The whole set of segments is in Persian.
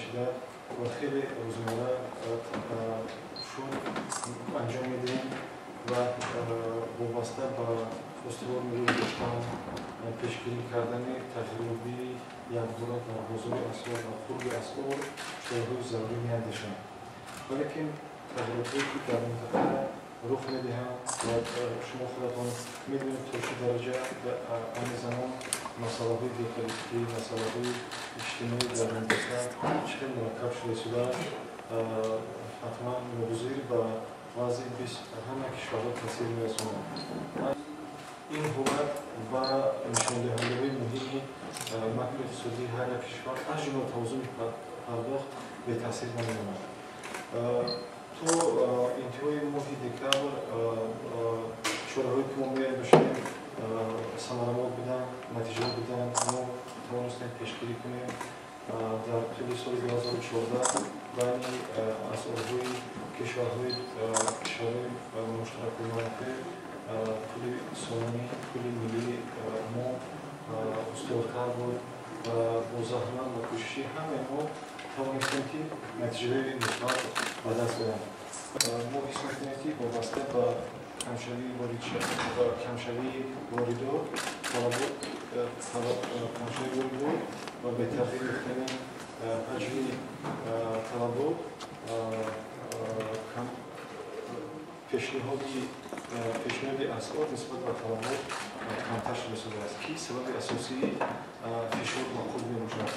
کشیده و خیلی روزمره شد انجام میدیم و وابسته به استوار نیروی دشمن پیشگیری کردن تجربی یک دورت در بازار اسعار و خروج اسعار شورای ضروری میاندیشند. ولیکن تغییراتی که در منطقه رخ میدهند و شما خودتان میدونید تا چه درجه در آن زمان مسائل جغرافیایی، مسائل اجتماعی در منطقه چه مرکب شده شده حتما مبذر به وضع همه کشورها تاثیر میرساند. این حالت و نشان دهنده مهم مکر اقتصادی هر یک کشور از جمله توازن پرداخت به تاثیر نمیماند. تو انتهای ماه دکتبر شوراهایی که ما می‌باشیم ثمرات بدن، نتیجه بدن، ما توانستیم پیشگیری کنیم در طول سال 2014 بین اسعارهای کشورهای مشترک المنافع پول سالانه، پول ملی ما استوارتر بود و با زحمت و کوشش همه ما توانستیم که نتیجه مثبت به دست بیاریم. ما حس می‌کنیم که وابسته به کمشوی واردات، کمشوی واردات و به تغییر یافتن حجم طلبات پیشنهاد اسعار نسبت به طلبات کمتر شده است که سبب اساسی فشار مقبول می‌باشد.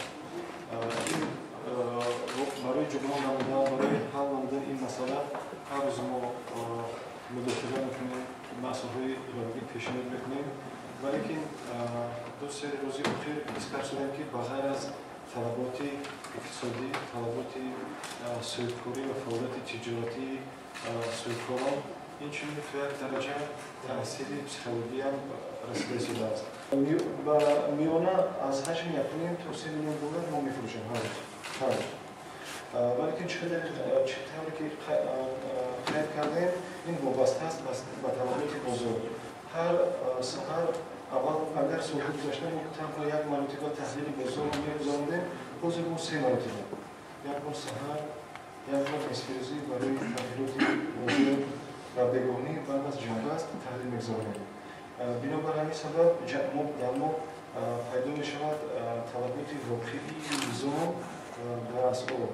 برای جبران نمودن، برای حل نمودن این مسئله هر روز ما مداخله میکنیم، مسائل ایرانی پیشنهاد میکنیم، ولیکن دو سه روزی اخیر حس کردیم که بغیر از طلبات اقتصادی، طلبات سودخوری و فعالیت تجارتی سودخوران این چنین تا یک درجه تاثیر پسیکولوژی هم رسیده شده است. میانه از حجم 1.5 تا 3 میلیون دلار ما میفروشیم هر روز. ولیکن چطوری که خرید کردیم این وابسته است به طلبات بزرگ. هر سحر اول اگر صبح گذاشته ما تنها یک مرتبه تحلیل بزرگ می‌گذاریم، روزی ما 3 مرتبه. یک بار سحر، یک بار اسپریزی برای تحلیلات بزرگ و بگونی بعد از جنگ است تحلیل می‌گذاریم. بنابر همین سبب در ما پیدا می‌شود طلبات واقعی نظام و اسعار.